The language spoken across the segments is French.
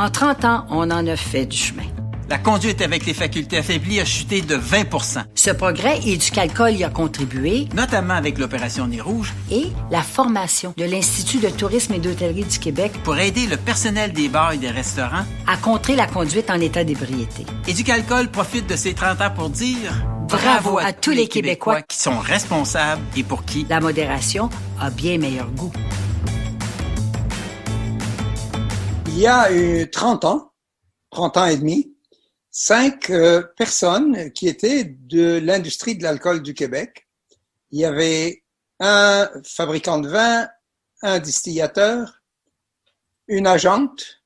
En 30 ans, on en a fait du chemin. La conduite avec les facultés affaiblies a chuté de 20 %. Ce progrès, Éducalcool y a contribué, Notamment avec l'opération Nez Rouge, et la formation de l'Institut de tourisme et d'hôtellerie du Québec pour aider le personnel des bars et des restaurants à contrer la conduite en état d'ébriété. Éducalcool profite de ses 30 ans pour dire Bravo à tous les Québécois qui sont responsables et pour qui la modération a bien meilleur goût. Il y a 30 ans et demi, 5 personnes qui étaient de l'industrie de l'alcool du Québec. Il y avait un fabricant de vin, un distillateur, une agente,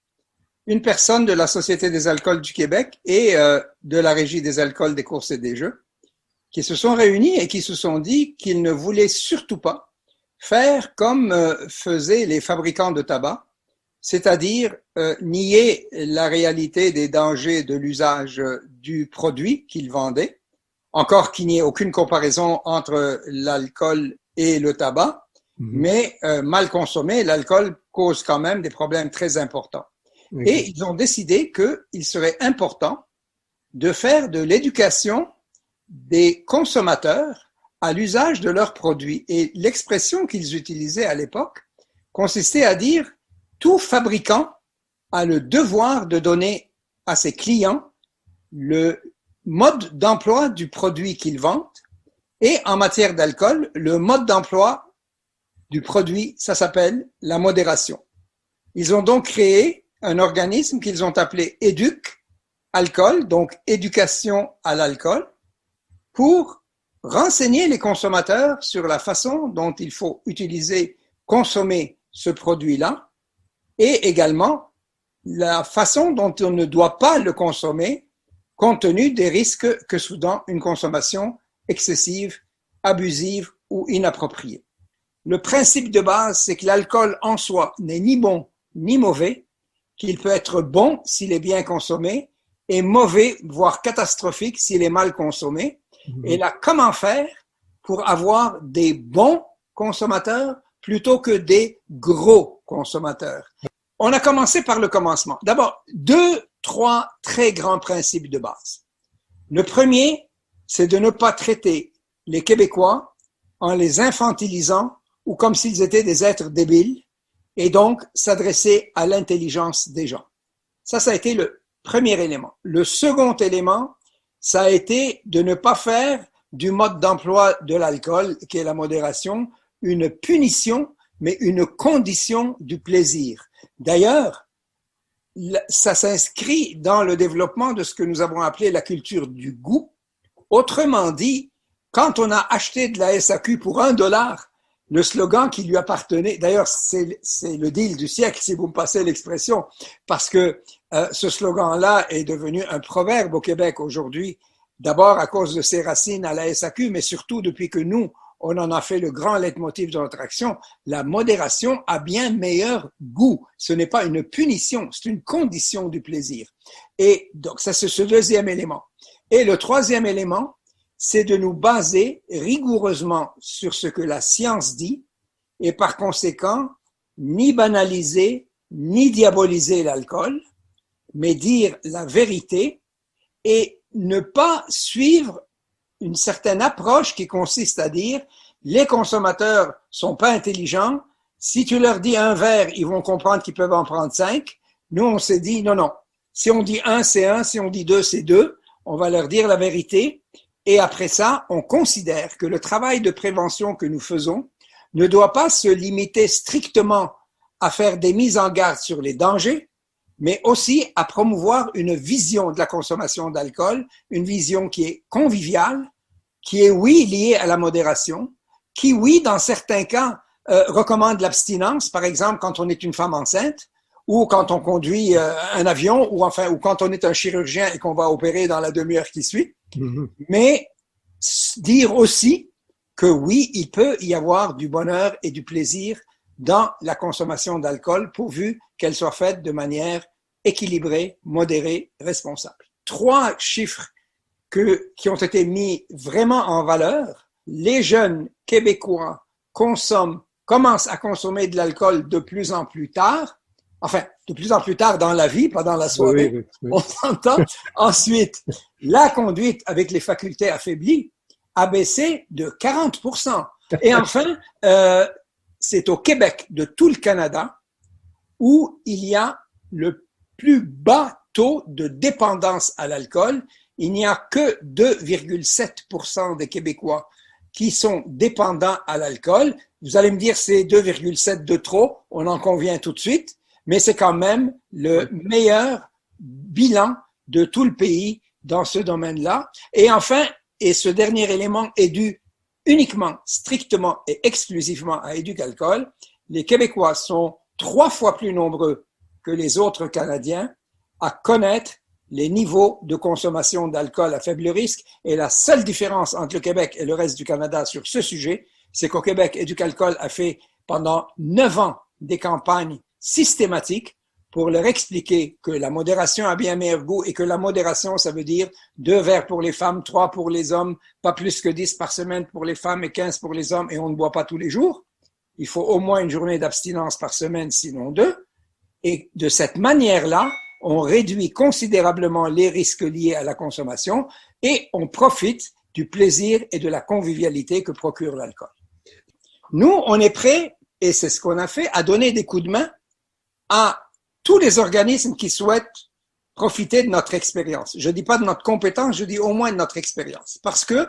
une personne de la Société des alcools du Québec et de la Régie des alcools, des courses et des jeux, qui se sont réunis et qui se sont dit qu'ils ne voulaient surtout pas faire comme faisaient les fabricants de tabac, c'est-à-dire nier la réalité des dangers de l'usage du produit qu'ils vendaient, encore qu'il n'y ait aucune comparaison entre l'alcool et le tabac, mais mal consommé, l'alcool cause quand même des problèmes très importants. Et ils ont décidé qu'il serait important de faire de l'éducation des consommateurs à l'usage de leurs produits. Et l'expression qu'ils utilisaient à l'époque consistait à dire tout fabricant a le devoir de donner à ses clients le mode d'emploi du produit qu'il vend et en matière d'alcool, le mode d'emploi du produit, ça s'appelle la modération. Ils ont donc créé un organisme qu'ils ont appelé Éduc Alcool, donc éducation à l'alcool, pour renseigner les consommateurs sur la façon dont il faut utiliser, consommer ce produit-là, et également la façon dont on ne doit pas le consommer compte tenu des risques que soudain une consommation excessive, abusive ou inappropriée. Le principe de base, c'est que l'alcool en soi n'est ni bon ni mauvais, qu'il peut être bon s'il est bien consommé et mauvais, voire catastrophique s'il est mal consommé. Et là, comment faire pour avoir des bons consommateurs plutôt que des gros consommateurs? On a commencé par le commencement. D'abord, 3 très grands principes de base. Le premier, c'est de ne pas traiter les Québécois en les infantilisant ou comme s'ils étaient des êtres débiles et donc s'adresser à l'intelligence des gens. Ça a été le premier élément. Le second élément, ça a été de ne pas faire du mode d'emploi de l'alcool, qui est la modération, une punition, mais une condition du plaisir. D'ailleurs, ça s'inscrit dans le développement de ce que nous avons appelé la culture du goût. Autrement dit, quand on a acheté de la SAQ pour $1, le slogan qui lui appartenait, d'ailleurs c'est le deal du siècle si vous me passez l'expression, parce que ce slogan-là est devenu un proverbe au Québec aujourd'hui, d'abord à cause de ses racines à la SAQ, mais surtout depuis que nous, on en a fait le grand leitmotiv de notre action, la modération a bien meilleur goût. Ce n'est pas une punition, c'est une condition du plaisir. Et donc ça c'est ce deuxième élément. Et le troisième élément, c'est de nous baser rigoureusement sur ce que la science dit et par conséquent, ni banaliser, ni diaboliser l'alcool, mais dire la vérité et ne pas suivre une certaine approche qui consiste à dire les consommateurs sont pas intelligents, si tu leur dis un verre, ils vont comprendre qu'ils peuvent en prendre 5. Nous, on s'est dit non, si on dit 1, c'est 1, si on dit 2, c'est 2, on va leur dire la vérité et après ça, on considère que le travail de prévention que nous faisons ne doit pas se limiter strictement à faire des mises en garde sur les dangers, mais aussi à promouvoir une vision de la consommation d'alcool, une vision qui est conviviale, qui est, oui, liée à la modération, qui, oui, dans certains cas, recommande l'abstinence, par exemple, quand on est une femme enceinte, ou quand on conduit un avion, ou quand on est un chirurgien et qu'on va opérer dans la demi-heure qui suit. Mais dire aussi que, oui, il peut y avoir du bonheur et du plaisir dans la consommation d'alcool, pourvu qu'elle soit faite de manière équilibrée, modérée, responsable. 3 chiffres qui ont été mis vraiment en valeur. Les jeunes Québécois commencent à consommer de l'alcool de plus en plus tard, enfin, de plus en plus tard dans la vie, pas dans la soirée, Oui. on s'entend. Ensuite, la conduite avec les facultés affaiblies a baissé de 40%. Et enfin, c'est au Québec de tout le Canada où il y a le plus bas taux de dépendance à l'alcool. Il n'y a que 2,7% des Québécois qui sont dépendants à l'alcool. Vous allez me dire, c'est 2,7 de trop, on en convient tout de suite, mais c'est quand même le meilleur bilan de tout le pays dans ce domaine-là. Et enfin, et ce dernier élément est dû uniquement, strictement et exclusivement à Éducalcool, les Québécois sont 3 fois plus nombreux que les autres Canadiens à connaître les niveaux de consommation d'alcool à faible risque. Et la seule différence entre le Québec et le reste du Canada sur ce sujet, c'est qu'au Québec, Éducalcool a fait pendant 9 ans des campagnes systématiques pour leur expliquer que la modération a bien meilleur goût et que la modération, ça veut dire 2 verres pour les femmes, 3 pour les hommes, pas plus que 10 par semaine pour les femmes et 15 pour les hommes, et on ne boit pas tous les jours. Il faut au moins une journée d'abstinence par semaine, sinon 2. Et de cette manière-là, on réduit considérablement les risques liés à la consommation et on profite du plaisir et de la convivialité que procure l'alcool. Nous, on est prêts, et c'est ce qu'on a fait, à donner des coups de main à tous les organismes qui souhaitent profiter de notre expérience. Je dis pas de notre compétence, je dis au moins de notre expérience. Parce que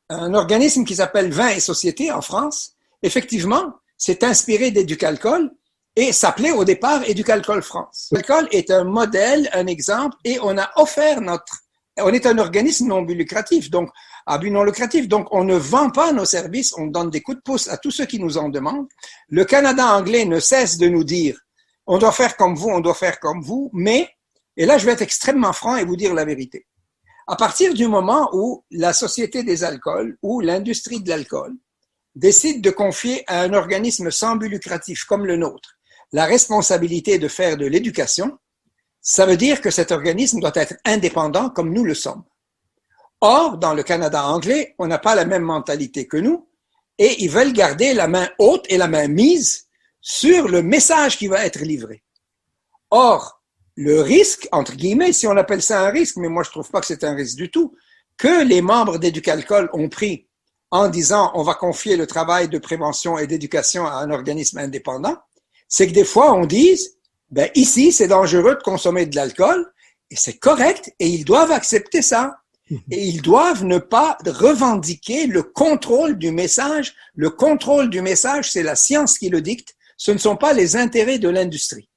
un organisme qui s'appelle Vin et Société en France, effectivement, s'est inspiré d'Éducalcool et s'appelait au départ Éducalcool France. L'alcool est un modèle, un exemple, et on a offert on est un organisme non but lucratif, donc à but non lucratif, donc on ne vend pas nos services, on donne des coups de pouce à tous ceux qui nous en demandent. Le Canada anglais ne cesse de nous dire on doit faire comme vous, on doit faire comme vous, mais, et là je vais être extrêmement franc et vous dire la vérité, à partir du moment où la Société des alcools ou l'industrie de l'alcool décide de confier à un organisme sans but lucratif comme le nôtre la responsabilité de faire de l'éducation, ça veut dire que cet organisme doit être indépendant comme nous le sommes. Or, dans le Canada anglais, on n'a pas la même mentalité que nous et ils veulent garder la main haute et la main mise sur le message qui va être livré. Or, le risque, entre guillemets, si on appelle ça un risque, mais moi je trouve pas que c'est un risque du tout, que les membres d'Éducalcool ont pris en disant on va confier le travail de prévention et d'éducation à un organisme indépendant, c'est que des fois on dise ben ici c'est dangereux de consommer de l'alcool et c'est correct et ils doivent accepter ça. Et ils doivent ne pas revendiquer le contrôle du message. Le contrôle du message, c'est la science qui le dicte. Ce ne sont pas les intérêts de l'industrie.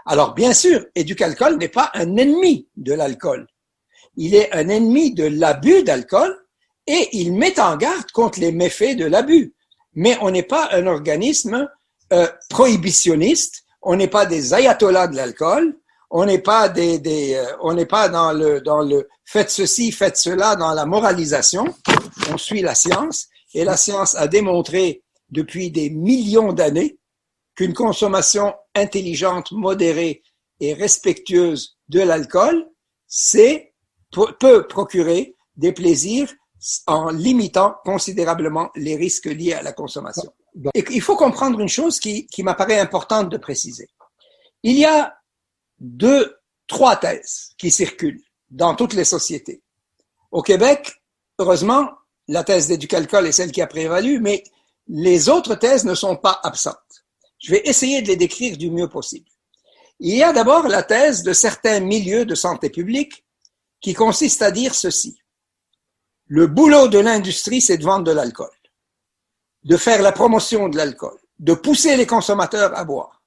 Alors, bien sûr, Éducalcool n'est pas un ennemi de l'alcool. Il est un ennemi de l'abus d'alcool et il met en garde contre les méfaits de l'abus. Mais on n'est pas un organisme prohibitionniste. On n'est pas des ayatollahs de l'alcool. On n'est pas on n'est pas dans le faites ceci, faites cela, dans la moralisation. On suit la science et la science a démontré depuis des millions d'années qu'une consommation intelligente, modérée et respectueuse de l'alcool, peut procurer des plaisirs en limitant considérablement les risques liés à la consommation. Et il faut comprendre une chose qui m'apparaît importante de préciser. Il y a 3 thèses qui circulent dans toutes les sociétés. Au Québec, heureusement, la thèse d'Éducalcool est celle qui a prévalu, mais les autres thèses ne sont pas absentes. Je vais essayer de les décrire du mieux possible. Il y a d'abord la thèse de certains milieux de santé publique qui consiste à dire ceci. Le boulot de l'industrie, c'est de vendre de l'alcool, de faire la promotion de l'alcool, de pousser les consommateurs à boire.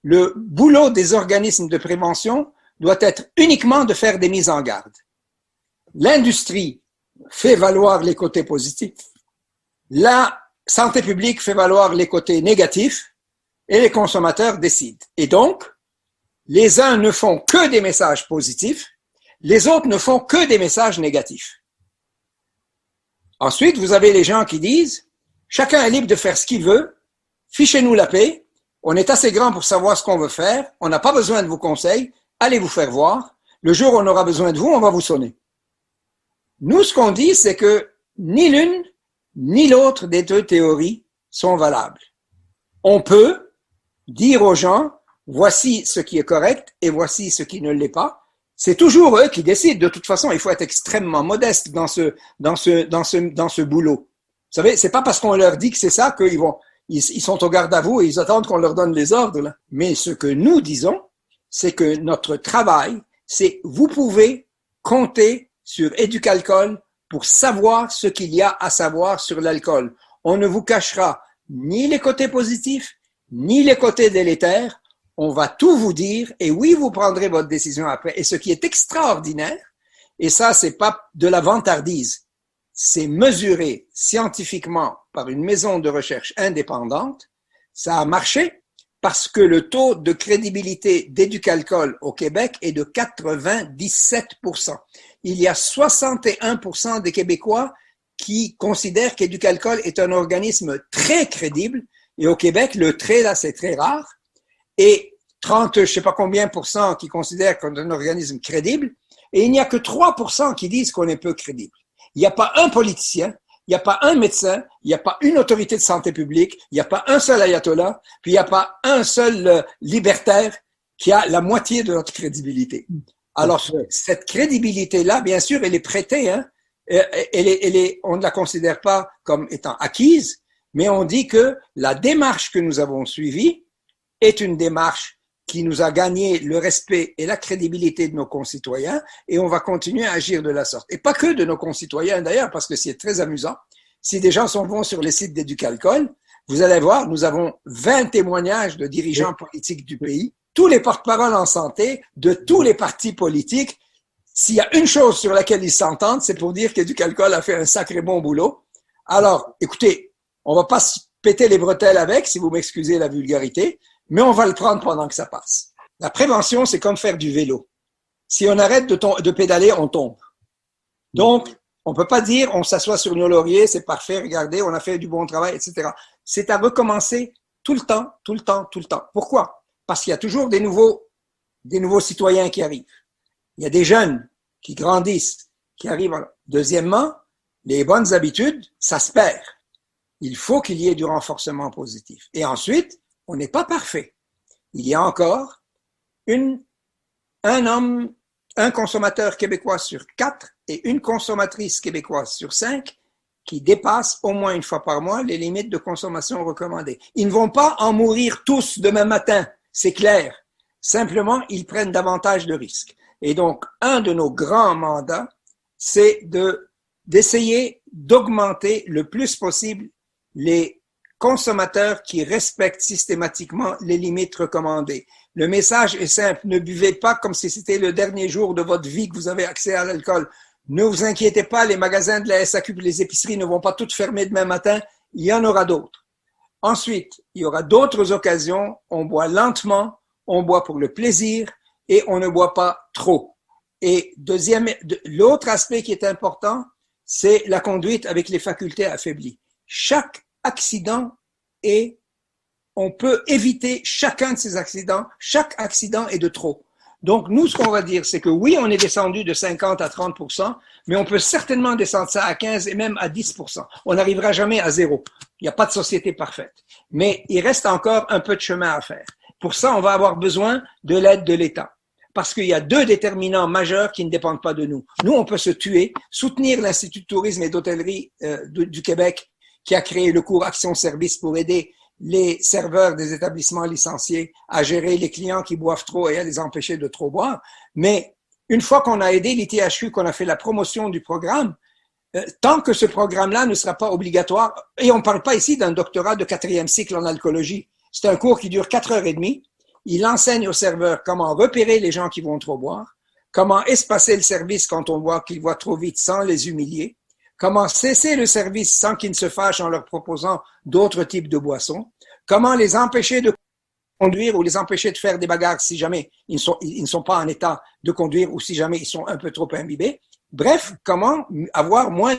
Le boulot des organismes de prévention doit être uniquement de faire des mises en garde. L'industrie fait valoir les côtés positifs, la santé publique fait valoir les côtés négatifs et les consommateurs décident. Et donc, les uns ne font que des messages positifs, les autres ne font que des messages négatifs. Ensuite, vous avez les gens qui disent « Chacun est libre de faire ce qu'il veut, fichez-nous la paix, on est assez grand pour savoir ce qu'on veut faire, on n'a pas besoin de vos conseils, allez vous faire voir, le jour où on aura besoin de vous, on va vous sonner. » Nous, ce qu'on dit, c'est que ni l'une ni l'autre des 2 théories sont valables. On peut dire aux gens, voici ce qui est correct et voici ce qui ne l'est pas. C'est toujours eux qui décident. De toute façon, il faut être extrêmement modeste dans ce boulot. Vous savez, c'est pas parce qu'on leur dit que c'est ça ils sont au garde à vous et ils attendent qu'on leur donne les ordres, là. Mais ce que nous disons, c'est que notre travail, c'est vous pouvez compter sur Éducalcool pour savoir ce qu'il y a à savoir sur l'alcool. On ne vous cachera ni les côtés positifs, ni les côtés délétères. On va tout vous dire et oui, vous prendrez votre décision après. Et ce qui est extraordinaire, et ça, c'est pas de la vantardise, c'est mesuré scientifiquement par une maison de recherche indépendante. Ça a marché parce que le taux de crédibilité d'Éducalcool au Québec est de 97%. Il y a 61% des Québécois qui considèrent qu'Éducalcool est un organisme très crédible. Et au Québec, le très, là, c'est très rare. Et 30, je sais pas combien % qui considèrent qu'on est un organisme crédible. Et il n'y a que 3% qui disent qu'on est peu crédible. Il n'y a pas un politicien, il n'y a pas un médecin, il n'y a pas une autorité de santé publique, il n'y a pas un seul ayatollah, puis il n'y a pas un seul libertaire qui a la moitié de notre crédibilité. Alors, cette crédibilité-là, bien sûr, elle est prêtée, hein. On ne la considère pas comme étant acquise, mais on dit que la démarche que nous avons suivie est une démarche qui nous a gagné le respect et la crédibilité de nos concitoyens, et on va continuer à agir de la sorte. Et pas que de nos concitoyens d'ailleurs, parce que c'est très amusant. Si des gens vont sur les sites d'Éducalcool, vous allez voir, nous avons 20 témoignages de dirigeants politiques du pays, tous les porte-paroles en santé, de tous les partis politiques. S'il y a une chose sur laquelle ils s'entendent, c'est pour dire qu'Éducalcool a fait un sacré bon boulot. Alors, écoutez, on va pas se péter les bretelles avec, si vous m'excusez la vulgarité, mais on va le prendre pendant que ça passe. La prévention, c'est comme faire du vélo. Si on arrête de pédaler, on tombe. Donc, on peut pas dire on s'assoit sur nos lauriers, c'est parfait, regardez, on a fait du bon travail, etc. C'est à recommencer tout le temps, tout le temps, tout le temps. Pourquoi? Parce qu'il y a toujours des nouveaux citoyens qui arrivent. Il y a des jeunes qui grandissent, qui arrivent. Deuxièmement, les bonnes habitudes, ça se perd. Il faut qu'il y ait du renforcement positif. Et ensuite, on n'est pas parfait. Il y a encore un consommateur québécois sur 4 et une consommatrice québécoise sur 5 qui dépassent au moins une fois par mois les limites de consommation recommandées. Ils ne vont pas en mourir tous demain matin, c'est clair. Simplement, ils prennent davantage de risques. Et donc, un de nos grands mandats, c'est d'essayer d'augmenter le plus possible les consommateurs qui respectent systématiquement les limites recommandées. Le message est simple, ne buvez pas comme si c'était le dernier jour de votre vie que vous avez accès à l'alcool. Ne vous inquiétez pas, les magasins de la SAQ et les épiceries ne vont pas toutes fermer demain matin, il y en aura d'autres. Ensuite, il y aura d'autres occasions, on boit lentement, on boit pour le plaisir et on ne boit pas trop. Et l'autre aspect qui est important, c'est la conduite avec les facultés affaiblies. Chaque accident on peut éviter chacun de ces accidents. Chaque accident est de trop. Donc, nous, ce qu'on va dire, c'est que oui, on est descendu de 50 à 30%, mais on peut certainement descendre ça à 15 et même à 10%. On n'arrivera jamais à zéro. Il n'y a pas de société parfaite. Mais il reste encore un peu de chemin à faire. Pour ça, on va avoir besoin de l'aide de l'État. Parce qu'il y a 2 déterminants majeurs qui ne dépendent pas de nous. Nous, on peut se tuer, soutenir l'Institut de tourisme et d'hôtellerie du Québec, qui a créé le cours Action-Service pour aider les serveurs des établissements licenciés à gérer les clients qui boivent trop et à les empêcher de trop boire. Mais une fois qu'on a aidé l'ITHQ, qu'on a fait la promotion du programme, tant que ce programme-là ne sera pas obligatoire, et on ne parle pas ici d'un doctorat de 4e cycle en alcoolologie, c'est un cours qui dure 4h30, il enseigne aux serveurs comment repérer les gens qui vont trop boire, comment espacer le service quand on voit qu'ils boivent trop vite sans les humilier, comment cesser le service sans qu'ils ne se fâchent en leur proposant d'autres types de boissons, comment les empêcher de conduire ou les empêcher de faire des bagarres si jamais ils ne sont pas en état de conduire ou si jamais ils sont un peu trop imbibés. Bref, comment avoir moins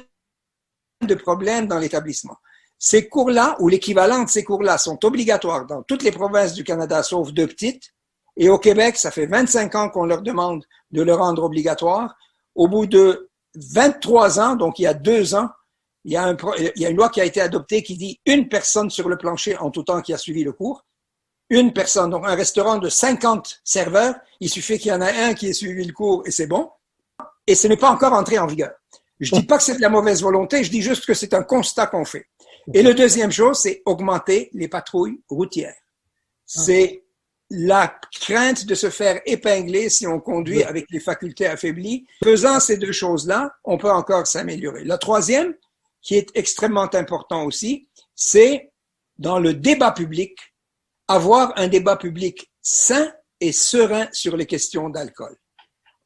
de problèmes dans l'établissement. Ces cours-là, ou l'équivalent de ces cours-là, sont obligatoires dans toutes les provinces du Canada, sauf 2 petites. Et au Québec, ça fait 25 ans qu'on leur demande de le rendre obligatoire. Au bout de 23 ans, donc il y a 2 ans, il y a une loi qui a été adoptée qui dit 1 personne sur le plancher en tout temps qui a suivi le cours. une personne. Donc, un restaurant de 50 serveurs, il suffit qu'il y en a un qui ait suivi le cours et c'est bon. Et ce n'est pas encore entré en vigueur. Je dis pas que c'est de la mauvaise volonté, je dis juste que c'est un constat qu'on fait. Et le deuxième chose, c'est augmenter les patrouilles routières. C'est la crainte de se faire épingler si on conduit avec les facultés affaiblies. Faisant ces deux choses-là, on peut encore s'améliorer. La troisième, qui est extrêmement important aussi, c'est dans le débat public, avoir un débat public sain et serein sur les questions d'alcool.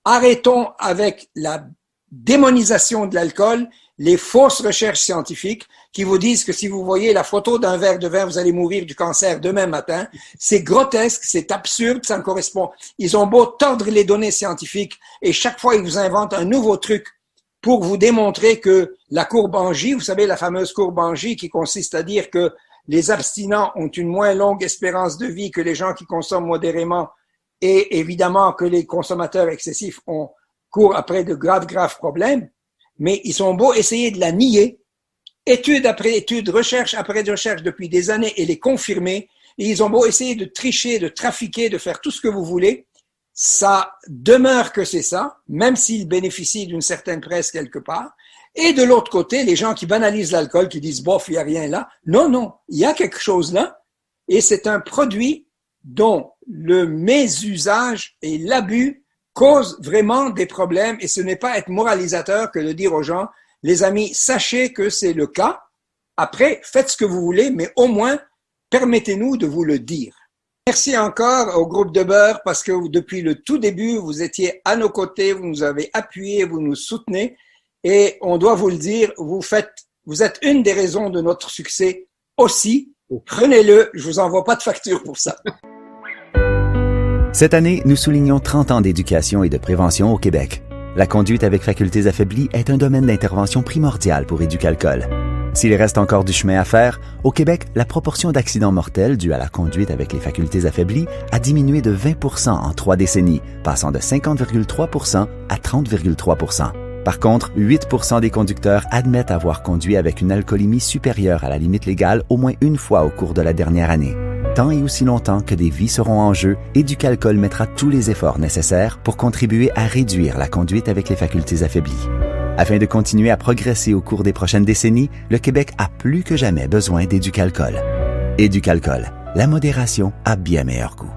Arrêtons avec la démonisation de l'alcool, les fausses recherches scientifiques qui vous disent que si vous voyez la photo d'un verre de vin, vous allez mourir du cancer demain matin. C'est grotesque, c'est absurde, ça ne correspond. Ils ont beau tordre les données scientifiques et chaque fois ils vous inventent un nouveau truc pour vous démontrer que la courbe Angie, vous savez, la fameuse courbe Angie qui consiste à dire que les abstinents ont une moins longue espérance de vie que les gens qui consomment modérément et évidemment que les consommateurs excessifs courent après de graves problèmes, mais ils sont beaux essayer de la nier, étude après étude, recherche après recherche depuis des années et les confirmer, et ils ont beau essayer de tricher, de trafiquer, de faire tout ce que vous voulez, ça demeure que c'est ça, même s'ils bénéficient d'une certaine presse quelque part. Et de l'autre côté, les gens qui banalisent l'alcool, qui disent « bof, il n'y a rien là ». Non, il y a quelque chose là, et c'est un produit dont le mésusage et l'abus causent vraiment des problèmes, et ce n'est pas être moralisateur que de dire aux gens « les amis, sachez que c'est le cas, après, faites ce que vous voulez, mais au moins, permettez-nous de vous le dire ». Merci encore au groupe de Beurre parce que depuis le tout début, vous étiez à nos côtés, vous nous avez appuyés, vous nous soutenez et on doit vous le dire, vous êtes une des raisons de notre succès aussi. Prenez-le, je vous envoie pas de facture pour ça. Cette année, nous soulignons 30 ans d'éducation et de prévention au Québec. La conduite avec facultés affaiblies est un domaine d'intervention primordial pour Éducalcool. S'il reste encore du chemin à faire, au Québec, la proportion d'accidents mortels dus à la conduite avec les facultés affaiblies a diminué de 20% en 3 décennies, passant de 50,3% à 30,3%. Par contre, 8% des conducteurs admettent avoir conduit avec une alcoolémie supérieure à la limite légale au moins une fois au cours de la dernière année. Tant et aussi longtemps que des vies seront en jeu, Éducalcool mettra tous les efforts nécessaires pour contribuer à réduire la conduite avec les facultés affaiblies. Afin de continuer à progresser au cours des prochaines décennies, le Québec a plus que jamais besoin d'Éducalcool. Éducalcool, la modération a bien meilleur goût.